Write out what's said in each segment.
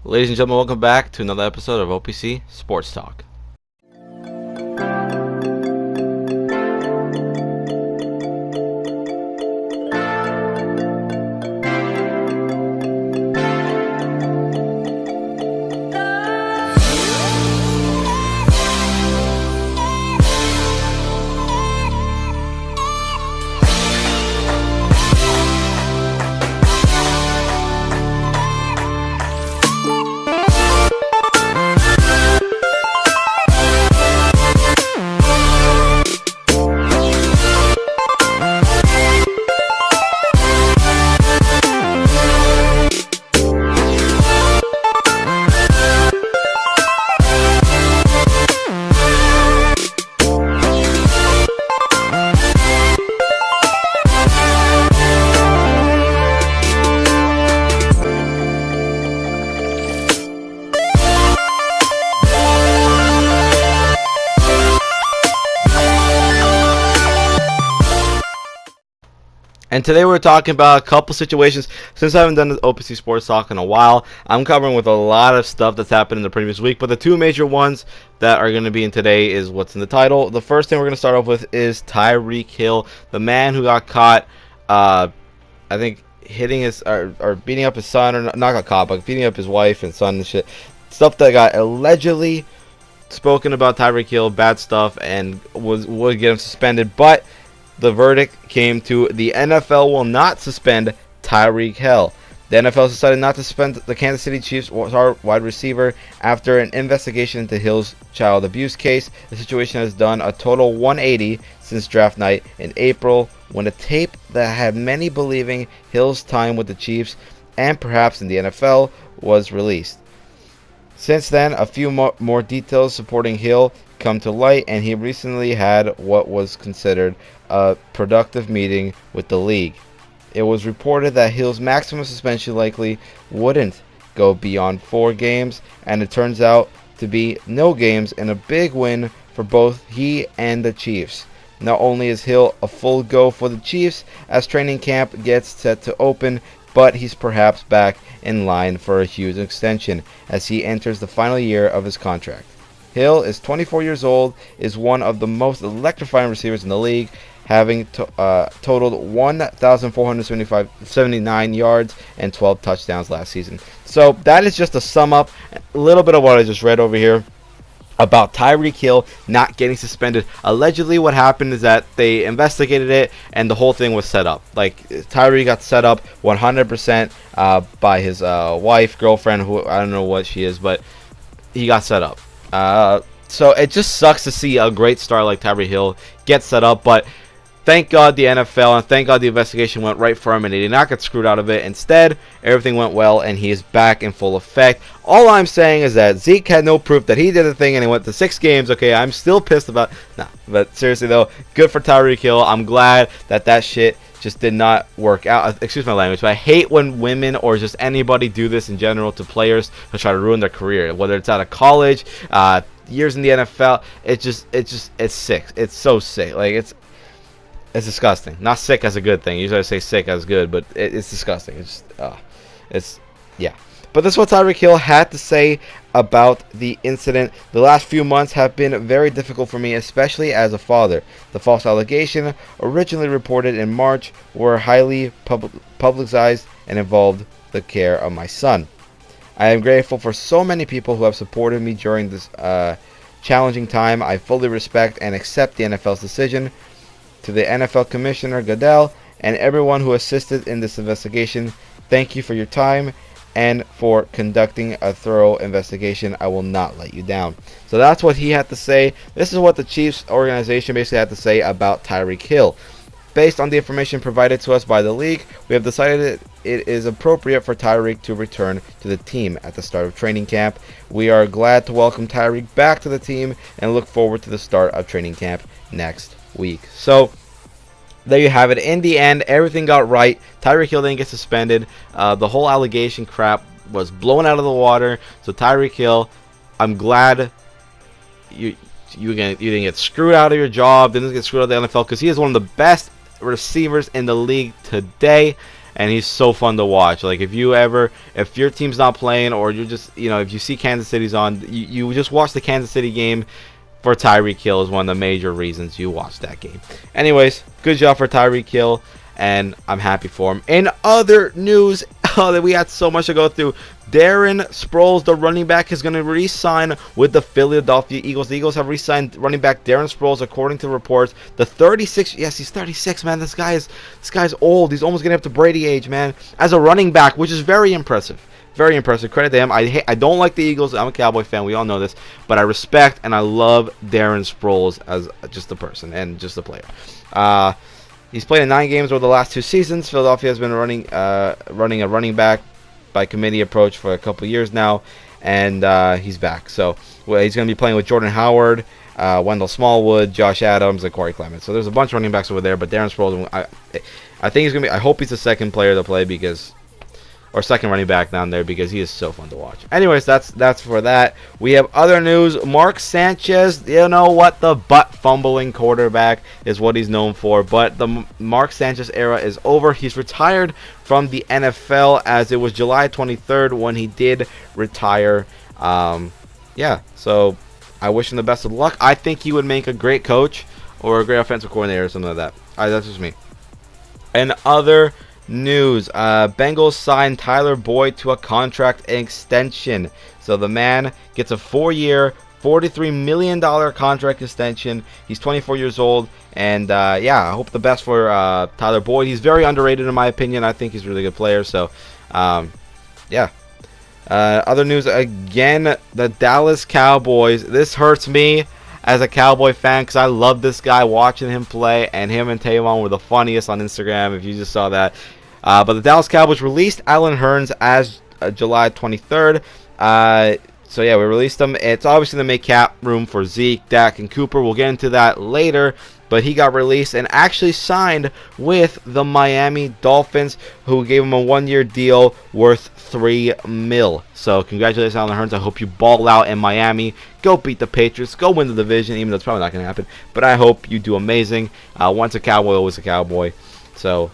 Ladies and gentlemen, welcome back to another episode of OPC Sports Talk. And today we're talking about a couple situations. Since I haven't done the OPC Sports Talk in a while, I'm covering with a lot of stuff that's happened in the previous week. But the two major ones that are going to be in today is what's in the title. The first thing we're going to start off with is Tyreek Hill, the man who got caught, I think, hitting his or beating up his son, or not got caught, but beating up his wife and son and shit. Stuff that got allegedly spoken about Tyreek Hill, bad stuff, and would get him suspended. But the verdict came to the NFL will not suspend Tyreek Hill. The NFL decided not to suspend the Kansas City Chiefs wide receiver after an investigation into Hill's child abuse case. The situation has done a total 180 since draft night in April, when a tape that had many believing Hill's time with the Chiefs and perhaps in the NFL was released. Since then, a few more details supporting Hill come to light, and he recently had what was considered a productive meeting with the league. It was reported that Hill's maximum suspension likely wouldn't go beyond 4 games, and it turns out to be no games, and a big win for both he and the Chiefs. Not only is Hill a full go for the Chiefs as training camp gets set to open, but he's perhaps back in line for a huge extension as he enters the final year of his contract. Hill is 24 years old, is one of the most electrifying receivers in the league, having totaled 1,479 yards and 12 touchdowns last season. So that is just a sum up, a little bit of what I just read over here about Tyreek Hill not getting suspended. Allegedly what happened is that they investigated it and the whole thing was set up. Like, Tyree got set up 100% by his wife, girlfriend, who I don't know what she is, but he got set up. So it just sucks to see a great star like Tyree Hill get set up, but thank God the NFL and thank God the investigation went right for him and he did not get screwed out of it. Instead, everything went well and he is back in full effect. All I'm saying is that Zeke had no proof that he did the thing and he went to 6 games. Okay, I'm still pissed about... Nah, but seriously though, good for Tyreek Hill. I'm glad that shit just did not work out. Excuse my language, but I hate when women or just anybody do this in general to players to try to ruin their career, whether it's out of college, years in the NFL. It's sick. It's so sick. Like, it's disgusting. Not sick as a good thing. Usually I say sick as good, but it's disgusting. Yeah. But this is what Tyreek Hill had to say about the incident. The last few months have been very difficult for me, especially as a father. The false allegation, originally reported in March, were highly publicized and involved the care of my son. I am grateful for so many people who have supported me during this challenging time. I fully respect and accept the NFL's decision. To the NFL Commissioner Goodell and everyone who assisted in this investigation, thank you for your time and for conducting a thorough investigation. I will not let you down. So that's what he had to say. This is what the Chiefs organization basically had to say about Tyreek Hill. Based on the information provided to us by the league, we have decided it is appropriate for Tyreek to return to the team at the start of training camp. We are glad to welcome Tyreek back to the team and look forward to the start of training camp next week. So there you have it. In the end, everything got right. Tyreek Hill didn't get suspended. The whole allegation crap was blown out of the water. So Tyreek Hill, I'm glad you didn't get screwed out of your job, didn't get screwed out of the NFL, because he is one of the best receivers in the league today. and he's so fun to watch. Like if your team's not playing, or you're just, if you see Kansas City's on, you just watch the Kansas City game for Tyreek Hill is one of the major reasons you watch that game. Anyways, good job for Tyreek Hill, and I'm happy for him. In other news, that we had so much to go through. Darren Sproles, the running back, is going to re-sign with the Philadelphia Eagles. The Eagles have re-signed running back Darren Sproles, according to reports. The 36, yes, he's 36, man. This guy's old. He's almost getting up to Brady age, man. As a running back, which is very impressive. Very impressive. Credit to him. I don't like the Eagles. I'm a Cowboy fan. We all know this. But I respect and I love Darren Sproles as just a person and just a player. He's played in 9 games over the last 2 seasons. Philadelphia has been running a running back by committee approach for a couple years now, and he's back. So he's going to be playing with Jordan Howard, Wendell Smallwood, Josh Adams, and Corey Clement. So there's a bunch of running backs over there, but Darren Sproles, I think he's going to be. I hope he's the second player to play or second running back down there, because he is so fun to watch. Anyways, that's for that. We have other news. Mark Sanchez, you know what? The butt fumbling quarterback is what he's known for. But the Mark Sanchez era is over. He's retired from the NFL, as it was July 23rd when he did retire. Yeah, so I wish him the best of luck. I think he would make a great coach or a great offensive coordinator or something like that. That's just me. And other news, Bengals signed Tyler Boyd to a contract extension. So the man gets a 4-year, $43 million contract extension. He's 24 years old, and yeah, I hope the best for Tyler Boyd. He's very underrated in my opinion. I think he's a really good player. So yeah. Other news, again, the Dallas Cowboys. This hurts me as a Cowboy fan, because I love this guy, watching him play, and him and Tavon were the funniest on Instagram, if you just saw that. But the Dallas Cowboys released Allen Hurns as July 23rd. So yeah, we released him. It's obviously to make cap room for Zeke, Dak, and Cooper. We'll get into that later. But he got released and actually signed with the Miami Dolphins, who gave him a 1-year deal worth $3 million. So congratulations, Allen Hurns. I hope you ball out in Miami. Go beat the Patriots. Go win the division, even though it's probably not going to happen. But I hope you do amazing. Once a Cowboy, always a Cowboy. So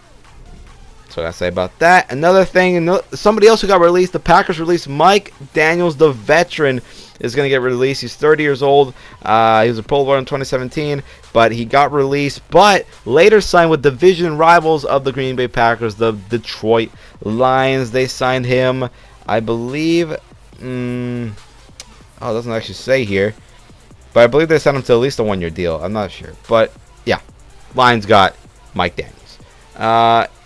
that's what I say about that. Another thing, somebody else who got released, the Packers released Mike Daniels, the veteran, is going to get released. He's 30 years old. He was a Pro Bowler in 2017, but he got released, but later signed with division rivals of the Green Bay Packers, the Detroit Lions. They signed him, I believe, it doesn't actually say here, but I believe they signed him to at least a 1-year deal. I'm not sure, but yeah, Lions got Mike Daniels.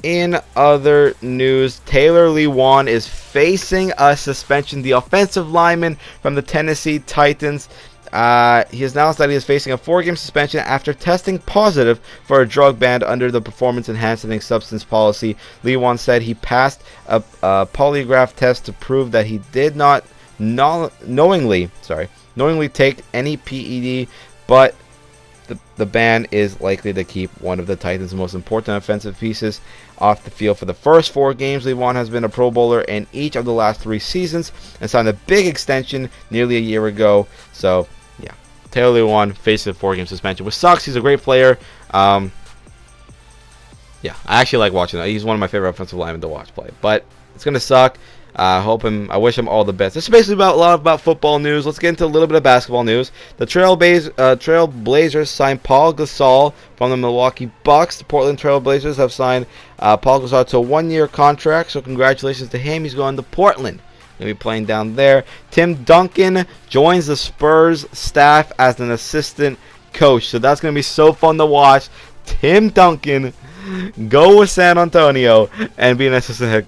In other news, Taylor Lewan is facing a suspension. The offensive lineman from the Tennessee Titans, he has announced that he is facing a 4-game suspension after testing positive for a drug ban under the performance enhancing substance policy. Lewan said he passed a polygraph test to prove that he did not knowingly take any PED, but the ban is likely to keep one of the Titans' most important offensive pieces off the field for the first 4 games. Lewan has been a Pro Bowler in each of the last 3 seasons and signed a big extension nearly a year ago. So, yeah, Taylor Lewan faces a 4-game suspension, which sucks. He's a great player. Yeah, I actually like watching that. He's one of my favorite offensive linemen to watch play, but it's gonna suck. I wish him all the best. This is basically a lot about football news. Let's get into a little bit of basketball news. The Trail Blazers signed Paul Gasol from the Milwaukee Bucks. The Portland Trail Blazers have signed Paul Gasol to a 1-year contract, so congratulations to him. He's going to Portland. Going to be playing down there. Tim Duncan joins the Spurs staff as an assistant coach, so that's going to be so fun to watch. Tim Duncan go with San Antonio and be an assistant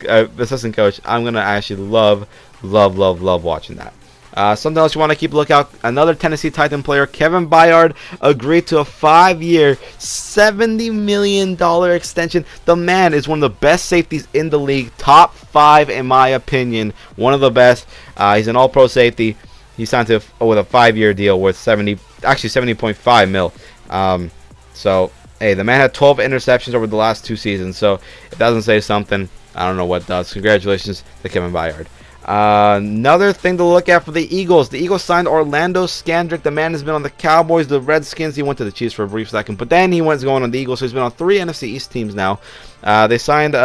coach. I'm going to actually love watching that. Something else you want to keep a lookout. Another Tennessee Titan player, Kevin Byard, agreed to a 5-year, $70 million extension. The man is one of the best safeties in the league. Top 5 in my opinion. One of the best. He's an all-pro safety. He signed with a 5-year deal worth $70.5 million. So hey, the man had 12 interceptions over the last 2 seasons, so if that doesn't say something, I don't know what does. Congratulations to Kevin Byard. Another thing to look at for the Eagles. The Eagles signed Orlando Scandrick. The man has been on the Cowboys, the Redskins. He went to the Chiefs for a brief second, but then he went going on the Eagles, so he's been on 3 NFC East teams now. They signed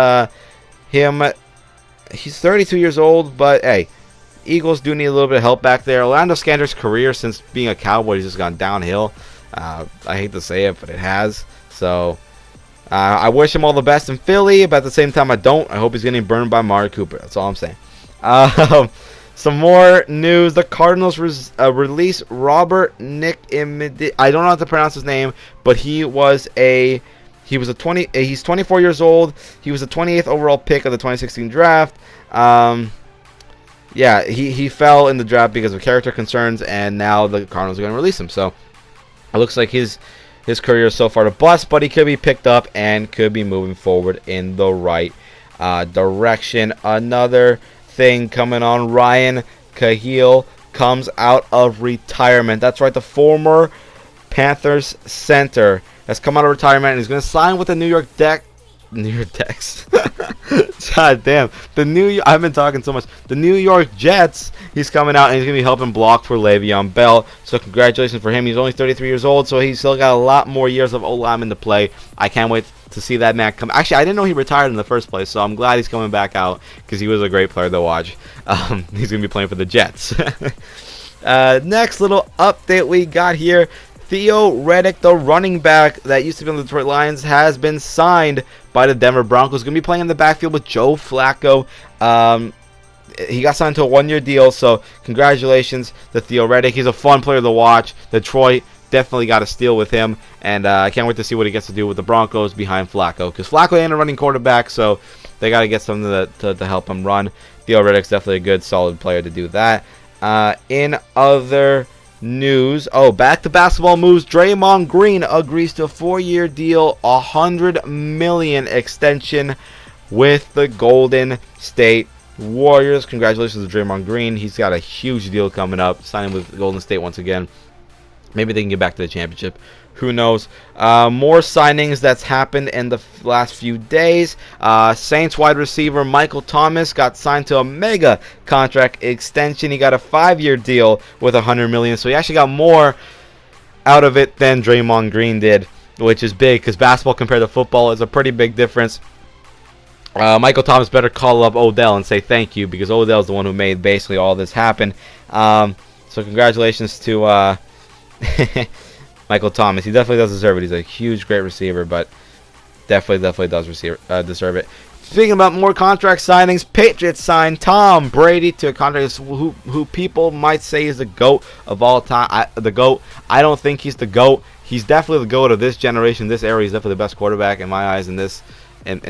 him. He's 32 years old, but hey, Eagles do need a little bit of help back there. Orlando Scandrick's career since being a Cowboy has just gone downhill. I hate to say it, but it has. So I wish him all the best in Philly, but at the same time I don't. I hope he's getting burned by Amari Cooper. That's all I'm saying. Some more news. The Cardinals released Robert Nick Imidi. I don't know how to pronounce his name, but he's 24 years old. He was the 28th overall pick of the 2016 draft. Yeah, he fell in the draft because of character concerns, and now the Cardinals are going to release him. So it looks like his career is so far to bust, but he could be picked up and could be moving forward in the right direction. Another thing coming on, Ryan Cahill comes out of retirement. That's right, the former Panthers center has come out of retirement and he's going to sign with the New York Jets. God damn. I've been talking so much. The New York Jets, he's coming out and he's going to be helping block for Le'Veon Bell. So congratulations for him. He's only 33 years old, so he's still got a lot more years of O-lineman to play. I can't wait to see that man come. Actually, I didn't know he retired in the first place, so I'm glad he's coming back out because he was a great player to watch. He's going to be playing for the Jets. Next little update we got here. Theo Riddick, the running back that used to be on the Detroit Lions, has been signed by the Denver Broncos. Going to be playing in the backfield with Joe Flacco. He got signed to a one-year deal, so congratulations to Theo Riddick. He's a fun player to watch. Detroit definitely got a steal with him, and I can't wait to see what he gets to do with the Broncos behind Flacco, because Flacco ain't a running quarterback, so they got to get something to help him run. Theo Riddick's definitely a good, solid player to do that. In other news, back to basketball moves. Draymond Green agrees to a 4-year deal, $100 million extension with the Golden State Warriors. Congratulations to Draymond Green. He's got a huge deal coming up, signing with Golden State once again. Maybe they can get back to the championship. Who knows? More signings that's happened in the last few days. Saints wide receiver Michael Thomas got signed to a mega contract extension. He got a 5-year deal with $100 million. So he actually got more out of it than Draymond Green did, which is big because basketball compared to football is a pretty big difference. Michael Thomas better call up Odell and say thank you, because Odell's the one who made basically all this happen. So congratulations to Michael Thomas. He definitely does deserve it. He's a huge, great receiver, but definitely does deserve it. Speaking about more contract signings, Patriots signed Tom Brady to a contract who people might say is the GOAT of all time. I don't think he's the GOAT. He's definitely the GOAT of this generation, this era. He's definitely the best quarterback in my eyes in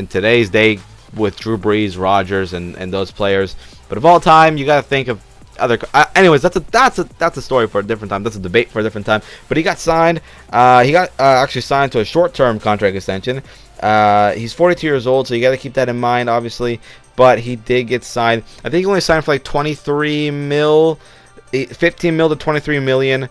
today's day with Drew Brees, Rodgers, and those players. But of all time, you got to think of other. Anyways, that's a story for a different time. That's a debate for a different time. But he got signed. He got actually signed to a short-term contract extension. He's 42 years old, so you got to keep that in mind, obviously. But he did get signed. I think he only signed for like 23 mil, 15 mil to 23 million.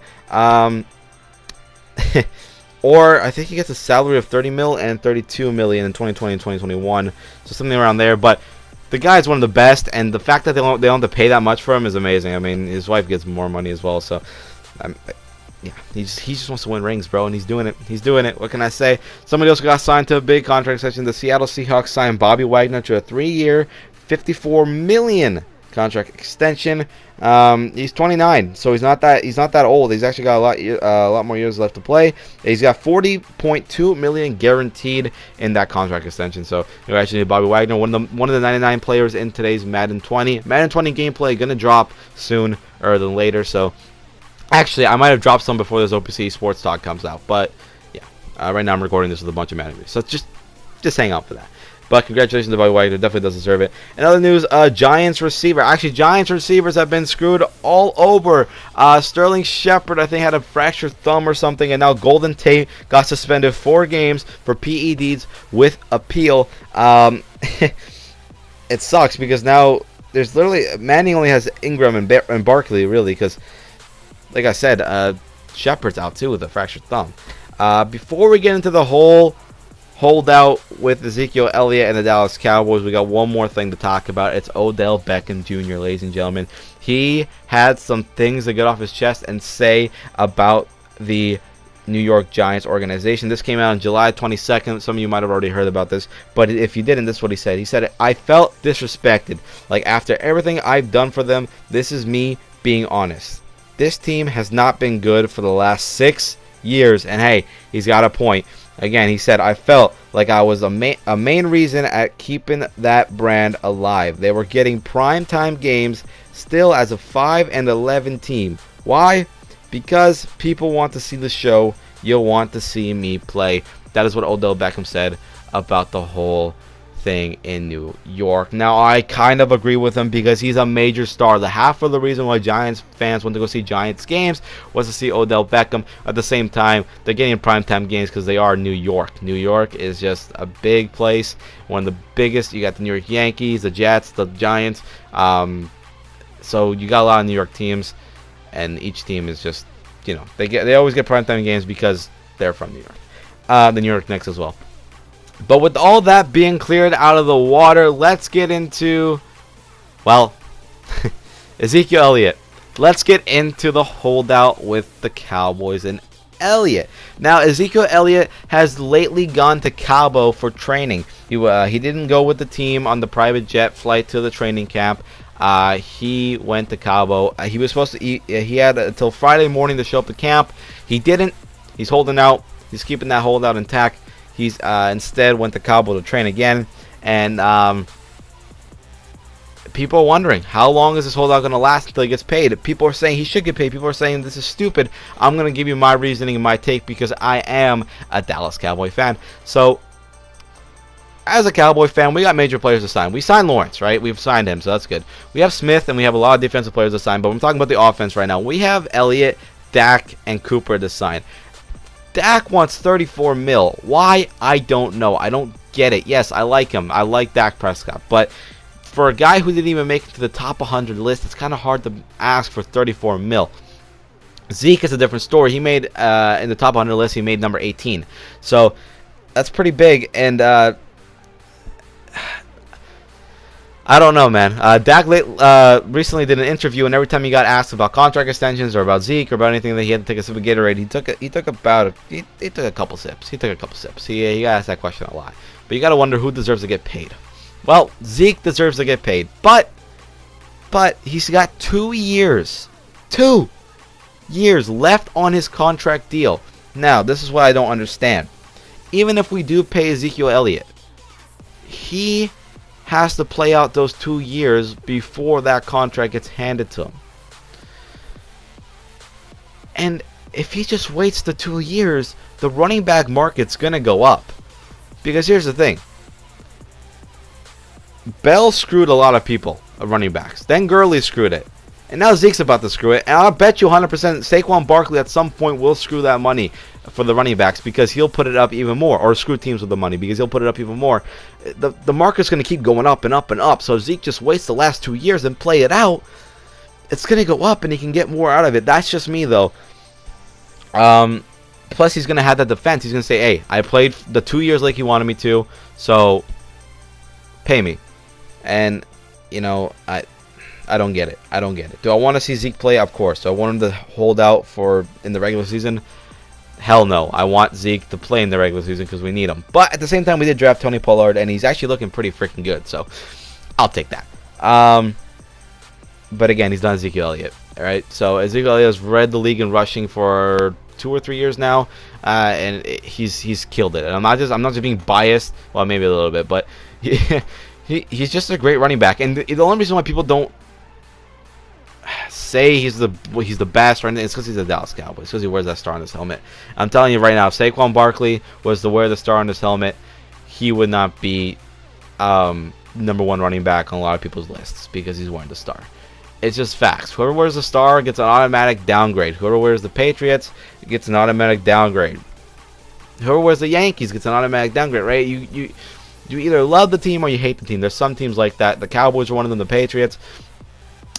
Or I think he gets a salary of 30 mil and 32 million in 2020 and 2021. So something around there. But the guy is one of the best, and the fact that they don't have to pay that much for him is amazing. I mean, his wife gets more money as well, so yeah, he just wants to win rings, bro, and he's doing it. He's doing it. What can I say? Somebody else got signed to a big contract extension. The Seattle Seahawks signed Bobby Wagner to a 3-year, $54 million contract extension. He's 29, so he's not that old. He's actually got a lot more years left to play. He's got $40.2 million guaranteed in that contract extension. So congratulations to Bobby Wagner, one of the 99 players in today's Madden 20. Madden 20 gameplay gonna drop soon or than later. So actually, I might have dropped some before this OPC Sports Talk comes out, but yeah, right now I'm recording this with a bunch of Madden videos, so just hang out for that. But congratulations to Bobby Wagner. Definitely does deserve it. In other news, Giants receiver. Actually, Giants receivers have been screwed all over. Sterling Shepard, I think, had a fractured thumb or something. And now Golden Tate got suspended 4 games for PEDs with appeal. It sucks because now there's literally... Manning only has Ingram and Barkley, really. Because, like I said, Shepard's out, too, with a fractured thumb. Before we get into the whole... holdout with Ezekiel Elliott and the Dallas Cowboys, we got one more thing to talk about. It's Odell Beckham Jr., ladies and gentlemen. He had some things to get off his chest and say about the New York Giants organization. This came out on July 22nd. Some of you might have already heard about this, but if you didn't, this is what he said. He said, I felt disrespected. Like, after everything I've done for them, this is me being honest. This team has not been good for the last 6 years, and hey, he's got a point. Again, he said, I felt like I was a main reason at keeping that brand alive. They were getting primetime games still as a 5-11 team. Why? Because people want to see the show. You'll want to see me play. That is what Odell Beckham said about the whole thing in New York. Now, I kind of agree with him because he's a major star. The half of the reason why Giants fans went to go see Giants games was to see Odell Beckham. At the same time, they're getting primetime games because they are New York. New York is just a big place. One of the biggest. You got the New York Yankees, the Jets, the Giants. So you got a lot of New York teams, and each team is just, you know, they always get primetime games because they're from New York. The New York Knicks as well. But with all that being cleared out of the water, let's get into, well, Ezekiel Elliott. Let's get into the holdout with the Cowboys and Elliott. Now, Ezekiel Elliott has lately gone to Cabo for training. He didn't go with the team on the private jet flight to the training camp. He went to Cabo. He was supposed to eat. He had until Friday morning to show up to camp. He didn't. He's holding out. He's keeping that holdout intact. He's instead went to Cabo to train again, and people are wondering, how long is this holdout going to last until he gets paid? People are saying he should get paid. People are saying this is stupid. I'm going to give you my reasoning and my take because I am a Dallas Cowboy fan. So, as a Cowboy fan, we got major players to sign. We signed Lawrence, right? We've signed him, so that's good. We have Smith, and we have a lot of defensive players to sign, but I'm talking about the offense right now. We have Elliott, Dak, and Cooper to sign. Dak wants $34 million. Why? I don't know. I don't get it. Yes, I like him. I like Dak Prescott. But for a guy who didn't even make it to the top 100 list, it's kind of hard to ask for $34 million. Zeke is a different story. He made, in the top 100 list, he made number 18. So that's pretty big. And I don't know, man. Dak recently did an interview, and every time he got asked about contract extensions or about Zeke or about anything that he had to take a sip of Gatorade, he took a couple sips. He got asked that question a lot. But you got to wonder who deserves to get paid. Well, Zeke deserves to get paid, but he's got 2 years left on his contract deal. Now, this is what I don't understand. Even if we do pay Ezekiel Elliott, he has to play out those 2 years before that contract gets handed to him. And if he just waits the 2 years, the running back market's going to go up. Because here's the thing. Bell screwed a lot of people, running backs. Then Gurley screwed it. And now Zeke's about to screw it. And I'll bet you 100% Saquon Barkley at some point will screw that money for the running backs because he'll put it up even more. Or screw teams with the money because he'll put it up even more. The market's going to keep going up and up and up. So if Zeke just waits the last 2 years and play it out, it's going to go up and he can get more out of it. That's just me, though. Plus, he's going to have that defense. He's going to say, hey, I played the 2 years like he wanted me to, so pay me. And, you know, I don't get it. I don't get it. Do I want to see Zeke play? Of course. Do I want him to hold out in the regular season? Hell no. I want Zeke to play in the regular season because we need him. But at the same time, we did draft Tony Pollard, and he's actually looking pretty freaking good. So I'll take that. But again, he's not Ezekiel Elliott. All right. So Ezekiel Elliott has led the league in rushing for 2 or 3 years now, and he's killed it. And I'm not just being biased. Well, maybe a little bit, but he's just a great running back. And the only reason why people don't say he's the best right now is because he's a Dallas Cowboys, because he wears that star on his helmet. I'm telling you right now, if Saquon Barkley was to wear the star on his helmet, he would not be number 1 running back on a lot of people's lists because he's wearing the star. It's just facts. Whoever wears the star gets an automatic downgrade. Whoever wears the Patriots gets an automatic downgrade. Whoever wears the Yankees gets an automatic downgrade, right? You either love the team or you hate the team. There's some teams like that. The Cowboys are one of them. The Patriots,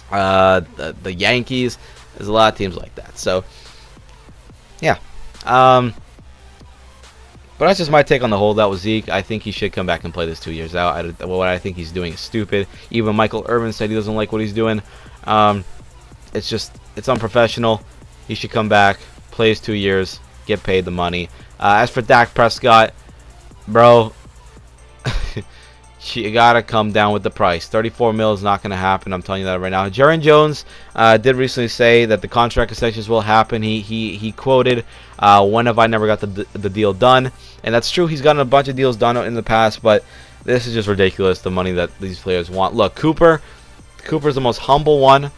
the Yankees. There's a lot of teams like that. So, yeah. But that's just my take on the holdout with Zeke. I think he should come back and play this 2 years out. What I think he's doing is stupid. Even Michael Irvin said he doesn't like what he's doing. It's unprofessional. He should come back, play his 2 years, get paid the money. As for Dak Prescott, bro, you gotta come down with the price. 34 mil is not gonna happen. I'm telling you that right now. Jaron Jones did recently say that the contract concessions will happen. He quoted, "When have I never got the deal done?" And that's true. He's gotten a bunch of deals done in the past, but this is just ridiculous. The money that these players want. Look, Cooper's the most humble one,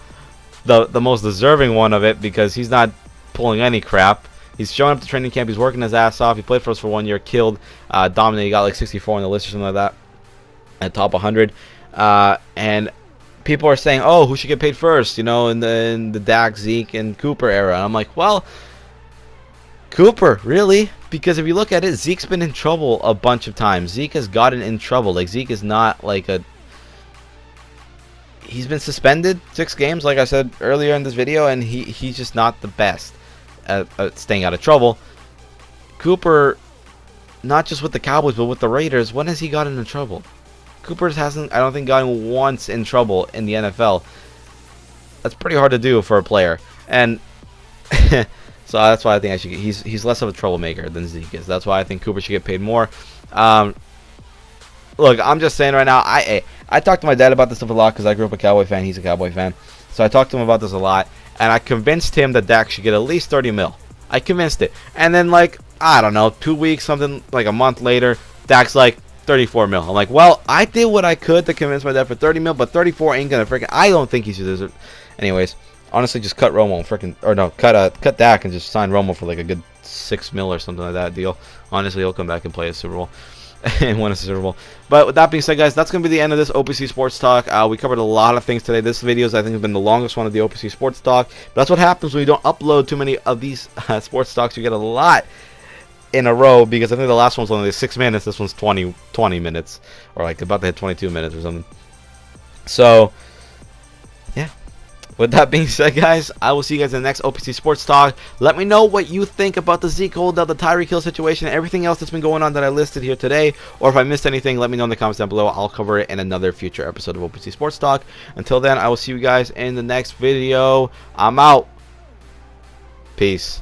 the most deserving one of it, because he's not pulling any crap. He's showing up to training camp. He's working his ass off. He played for us for 1 year, killed, dominated. He got like 64 on the list or something like that, at top 100. And people are saying, "Oh, who should get paid first?" You know, in the Dak, Zeke, and Cooper era. And I'm like, well, Cooper, really? Because if you look at it, Zeke's been in trouble a bunch of times. Zeke has gotten in trouble. Like, Zeke is not like a... He's been suspended 6 games, like I said earlier in this video, and he's just not the best at staying out of trouble. Cooper, not just with the Cowboys, but with the Raiders, when has he gotten in trouble? Cooper hasn't, I don't think, gotten once in trouble in the NFL. That's pretty hard to do for a player. And... so that's why I think he's less of a troublemaker than Zeke is. That's why I think Cooper should get paid more. Look, I'm just saying right now, I talked to my dad about this stuff a lot because I grew up a Cowboy fan. He's a Cowboy fan. So I talked to him about this a lot. And I convinced him that Dak should get at least 30 mil. I convinced it. And then, like, I don't know, 2 weeks, something like a month later, Dak's like 34 mil. I'm like, well, I did what I could to convince my dad for 30 mil, but 34 ain't going to freaking... I don't think he should deserve it. Anyways, honestly, just cut Romo and freaking... Or no, cut Dak and just sign Romo for like a good 6 mil or something like that deal. Honestly, he'll come back and play a Super Bowl. And win a Super Bowl. But with that being said, guys, that's going to be the end of this OPC Sports Talk. We covered a lot of things today. This video, I think, has been the longest one of the OPC Sports Talk. But that's what happens when you don't upload too many of these sports talks. You get a lot in a row, because I think the last one was only 6 minutes. This one's 20 minutes, or like about to hit 22 minutes or something. So, yeah. With that being said, guys, I will see you guys in the next OPC Sports Talk. Let me know what you think about the Zeke holdout, the Tyree Hill situation, and everything else that's been going on that I listed here today. Or if I missed anything, let me know in the comments down below. I'll cover it in another future episode of OPC Sports Talk. Until then, I will see you guys in the next video. I'm out. Peace.